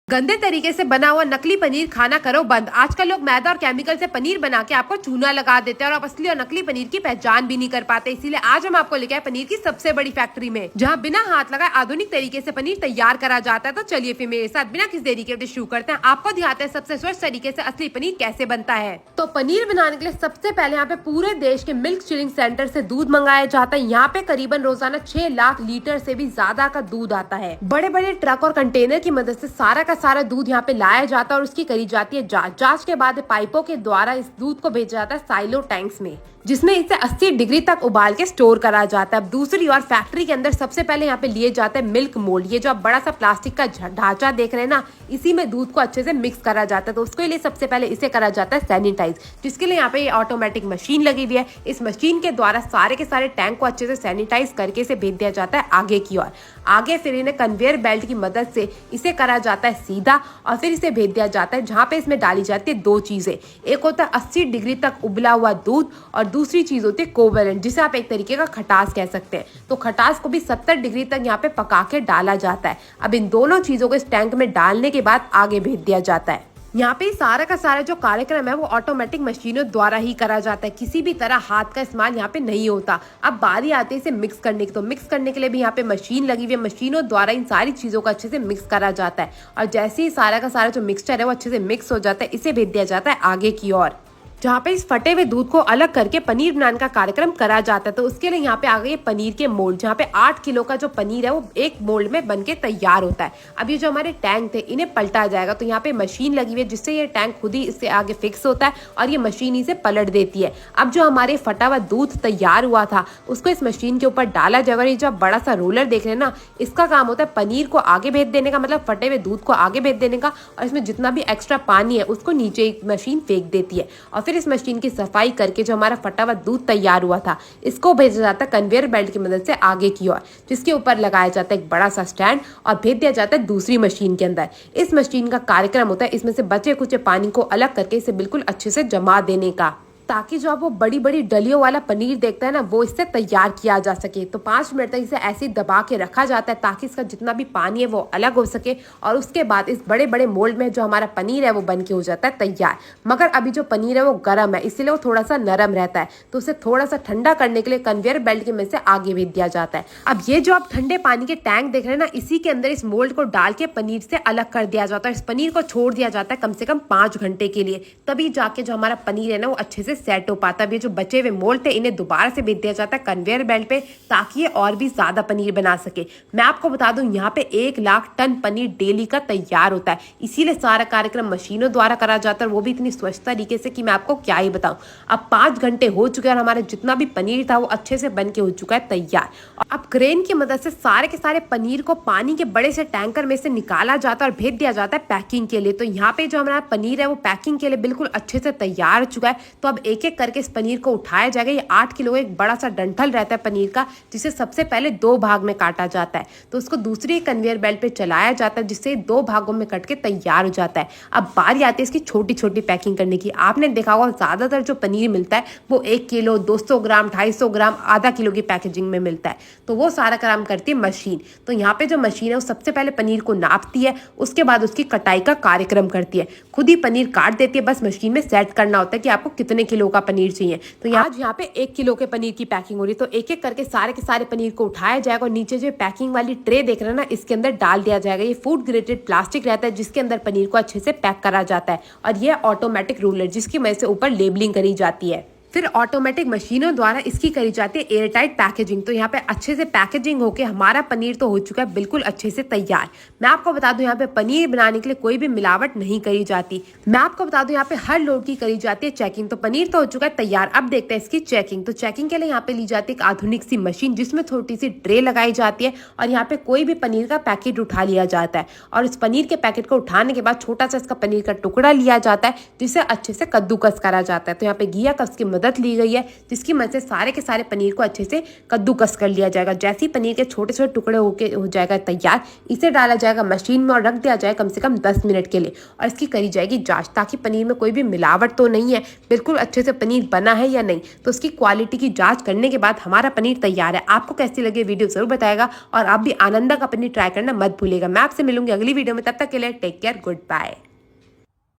गंदे तरीके से बना हुआ नकली पनीर खाना करो बंद। आजकल लोग मैदा और केमिकल से पनीर बना के आपको चूना लगा देते हैं और आप असली और नकली पनीर की पहचान भी नहीं कर पाते। इसीलिए आज हम आपको लेके आए पनीर की सबसे बड़ी फैक्ट्री में, जहां बिना हाथ लगाए आधुनिक तरीके से पनीर तैयार करा जाता है। तो चलिए फिर मेरे साथ बिना किसी देरी के शुरू करते हैं। आपको दिखाते हैं सबसे स्वच्छ तरीके से असली पनीर कैसे बनता है। तो पनीर बनाने के लिए सबसे पहले यहाँ पे पूरे देश के मिल्क चिलिंग सेंटर से दूध मंगाया जाता है। यहाँ पे करीबन रोजाना 6 लाख लीटर से भी ज्यादा का दूध आता है। बड़े बड़े ट्रक और कंटेनर की मदद से सारा का सारा दूध यहाँ पे लाया जाता है और उसकी करी जाती है जांच के बाद पाइपों के द्वारा इस दूध को भेजा जाता है साइलो टैंक्स में, जिसमें इसे 80 डिग्री तक उबाल के स्टोर करा जाता है। अब दूसरी ओर फैक्ट्री के अंदर सबसे पहले यहाँ पे लिए जाते हैं मिल्क मोल्ड। ये जो आप बड़ा सा प्लास्टिक का ढांचा देख रहे हैं ना, इसी में दूध को अच्छे से मिक्स करा जाता है। तो उसके लिए सबसे पहले इसे करा जाता है सैनिटाइज, जिसके लिए यहाँ पे ये ऑटोमेटिक मशीन लगी हुई है। इस मशीन के द्वारा सारे के सारे टैंक को अच्छे से सैनिटाइज करके इसे भेज दिया जाता है आगे की ओर। आगे फिर इन्हें कन्वेयर बेल्ट की मदद से इसे करा जाता है सीधा और फिर इसे भेज दिया जाता है, जहाँ पे इसमें डाली जाती है 2 चीजें। एक होता है 80 डिग्री तक उबला हुआ दूध और दूसरी चीज होती है कोवलेंट, जिसे आप एक तरीके का खटास कह सकते हैं। तो खटास को भी 70 डिग्री तक यहाँ पे पका के डाला जाता है। अब इन दोनों चीजों को इस टैंक में डालने के बाद आगे भेज दिया जाता है। यहाँ पे सारा का सारा जो कार्यक्रम है वो ऑटोमेटिक मशीनों द्वारा ही करा जाता है। किसी भी तरह हाथ का इस्तेमाल यहाँ पे नहीं होता। अब बारी आती है इसे मिक्स करने की। तो मिक्स करने के लिए भी यहाँ पे मशीन लगी हुई है। मशीनों द्वारा इन सारी चीजों को अच्छे से मिक्स करा जाता है और जैसे ही सारा का सारा जो मिक्सचर है वो अच्छे से मिक्स हो जाता है, इसे भेज दिया जाता है आगे की ओर, जहाँ पे इस फटे हुए दूध को अलग करके पनीर बनाने का कार्यक्रम करा जाता है। तो उसके लिए यहाँ पे आ गई है पनीर के मोल्ड, जहाँ पे 8 किलो का जो पनीर है वो एक मोल्ड में बनके तैयार होता है। अब ये जो हमारे टैंक थे इन्हें पलटा जाएगा। तो यहाँ पे मशीन लगी हुई है जिससे ये टैंक खुद ही इससे आगे फिक्स होता है और ये मशीन ही से पलट देती है। अब जो हमारे फटा हुआ दूध तैयार हुआ था उसको इस मशीन के ऊपर डाला जाएगा। ये जो बड़ा सा रोलर देख रहे हैं ना, इसका काम होता है पनीर को आगे भेज देने का, मतलब फटे हुए दूध को आगे भेज देने का, और इसमें जितना भी एक्स्ट्रा पानी है उसको नीचे मशीन फेंक देती है। और फिर इस मशीन की सफाई करके जो हमारा फटा हुआ दूध तैयार हुआ था इसको भेजा जाता है कन्वेयर बेल्ट की मदद से आगे की ओर, जिसके ऊपर लगाया जाता है एक बड़ा सा स्टैंड और भेज दिया जाता है दूसरी मशीन के अंदर। इस मशीन का कार्यक्रम होता है इसमें से बचे कुचे पानी को अलग करके इसे बिल्कुल अच्छे से जमा देने का, ताकि जो आप वो बड़ी बड़ी डलियों वाला पनीर देखते हैं ना वो इससे तैयार किया जा सके। तो 5 मिनट तक इसे ऐसे ही दबा के रखा जाता है ताकि इसका जितना भी पानी है वो अलग हो सके। और उसके बाद इस बड़े बड़े मोल्ड में जो हमारा पनीर है वो बन के हो जाता है तैयार। मगर अभी जो पनीर है वो गर्म है, इसीलिए वो थोड़ा सा नरम रहता है। तो उसे थोड़ा सा ठंडा करने के लिए कन्वेयर बेल्ट के में से आगे भेज दिया जाता है। अब ये जो आप ठंडे पानी के टैंक देख रहे हैं ना, इसी के अंदर इस मोल्ड को डाल के पनीर से अलग कर दिया जाता है। इस पनीर को छोड़ दिया जाता है कम से कम 5 घंटे के लिए, तभी जाके जो हमारा पनीर है ना वो अच्छे से सेट हो पाता है। ये जो बचे हुए मोल्ड थे इन्हें दोबारा से भेज दिया जाता है कन्वेयर बेल्ट पे, ताकि ये और भी ज्यादा पनीर बना सके। मैं आपको बता दूं यहाँ पे 1 लाख टन पनीर डेली का तैयार होता है। इसीलिए सारा कार्यक्रम मशीनों द्वारा करा जाता है, वो भी इतनी स्वच्छ तरीके से कि मैं आपको क्या ही बताऊं। अब 5 घंटे हो चुके हैं और हमारा जितना भी पनीर था वो अच्छे से बन के हो चुका है तैयार। अब क्रेन की मदद से सारे के सारे पनीर को पानी के बड़े से टैंकर में से निकाला जाता है और भेज दिया जाता है पैकिंग के लिए। तो यहाँ पे जो हमारा पनीर है वो पैकिंग के लिए बिल्कुल अच्छे से तैयार हो चुका है। तो अब एक एक करके इस पनीर को उठाया जाएगा। ये 8 किलो एक बड़ा सा डंठल रहता है पनीर का, जिसे सबसे पहले 2 भाग में काटा जाता है। तो उसको दूसरी कन्वेयर बेल्ट पे चलाया जाता है, जिससे 2 भागों में कट के तैयार हो जाता है। अब बारी आती है इसकी छोटी छोटी पैकिंग करने की। आपने देखा होगा ज्यादातर जो पनीर मिलता है वो 1 किलो, 200 ग्राम, 250 ग्राम, आधा किलो की पैकेजिंग में मिलता है। तो वो सारा काम करती है मशीन। तो यहाँ पे जो मशीन है वो सबसे पहले पनीर को नापती है, उसके बाद उसकी कटाई का कार्यक्रम करती है। खुद ही पनीर काट देती है, बस मशीन में सेट करना होता है कि आपको कितने किलो का पनीर चाहिए। तो यहाँ पे 1 किलो के पनीर की पैकिंग हो रही है। तो एक एक करके सारे के सारे पनीर को उठाया जाएगा और नीचे जो पैकिंग वाली ट्रे देख रहे हैं ना, इसके अंदर डाल दिया जाएगा। ये फूड ग्रेडेड प्लास्टिक रहता है जिसके अंदर पनीर को अच्छे से पैक करा जाता है, और ये ऑटोमेटिक रूलर जिसकी वजह से ऊपर लेबलिंग करी जाती है। फिर ऑटोमेटिक मशीनों द्वारा इसकी करी जाती है एयरटाइट पैकेजिंग। तो यहाँ पे अच्छे से पैकेजिंग होके हमारा पनीर तो हो चुका है बिल्कुल अच्छे से तैयार। मैं आपको बता दूं यहाँ पे पनीर बनाने के लिए कोई भी मिलावट नहीं करी जाती। मैं आपको बता दूं यहाँ पे हर लोड की करी जाती है चेकिंग। तो पनीर तो हो चुका है तैयार, अब देखते हैं इसकी चेकिंग। तो चेकिंग के लिए यहाँ पे ली जाती है एक आधुनिक सी मशीन, जिसमें छोटी सी ट्रे लगाई जाती है और यहाँ पे कोई भी पनीर का पैकेट उठा लिया जाता है। और इस पनीर के पैकेट को उठाने के बाद छोटा सा इसका पनीर का टुकड़ा लिया जाता है, जिसे अच्छे से कद्दूकस करा जाता है। तो यहाँ पे घिया कस की मदद ली गई है, जिसकी मदद से सारे के सारे पनीर को अच्छे से कद्दूकस कर लिया जाएगा। जैसे ही पनीर के छोटे छोटे टुकड़े हो जाएगा तैयार, इसे डाला जाएगा मशीन में और रख दिया जाए कम से कम 10 मिनट के लिए, और इसकी करी जाएगी जांच, ताकि पनीर में कोई भी मिलावट तो नहीं है, बिल्कुल अच्छे से पनीर बना है या नहीं। तो उसकी क्वालिटी की जांच करने के बाद हमारा पनीर तैयार है। आपको कैसी लगी वीडियो जरूर बताएगा, और आप भी आनंदा का पनीर ट्राई करना मत भूलिएगा। मैं आपसे मिलूंगी अगली वीडियो में, तब तक के लिए टेक केयर, गुड बाय।